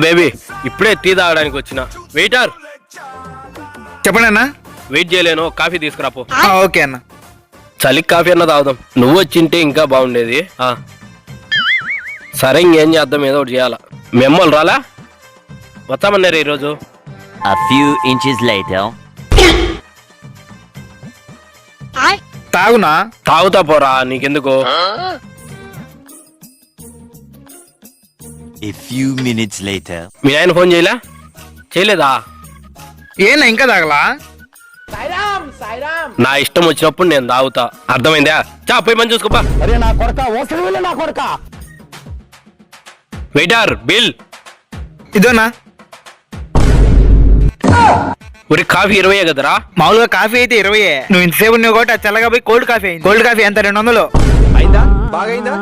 Baby ఇప్పుడే tea తాగడానికి వచ్చిన. వెయిటర్ చెప్పండి అన్న. వెయిట్ చేయలేను, కాఫీ తీసుకురాపో. ఓకే అన్న. చలికి కాఫీ అన్న తాగుదాం. నువ్వు వచ్చింటే ఇంకా బాగుండేది. సరే ఇంకేం చేద్దాం, ఏదో ఒకటి చేయాలా. మెమ్మలు రాలా? వస్తామన్నారు ఈరోజు. A few inches later. తాగునా? తాగుతా పోరా, నీకెందుకు. A few minutes later. మీ ఆయన ఫోన్ చేయలే? చేయలేదా? ఏనా ఇంకా తాగలా? నా ఇష్టం వచ్చినప్పుడు నేను తాగుతా, అర్థమైందా? పోయి మంచి చూసుకోపా. Waiter bill ఇదోనా? ఒరి కాఫీ 20 కదరా? మామూలుగా కాఫీ అయితే 20. నువ్వు ఇంతసేపు ఉన్నావు కాబట్టి అది చల్లగా పోయి కోల్డ్ కాఫీ అయింది. కోల్డ్ కాఫీ ఎంత? 200. అయిందా? బాగా అయిందా?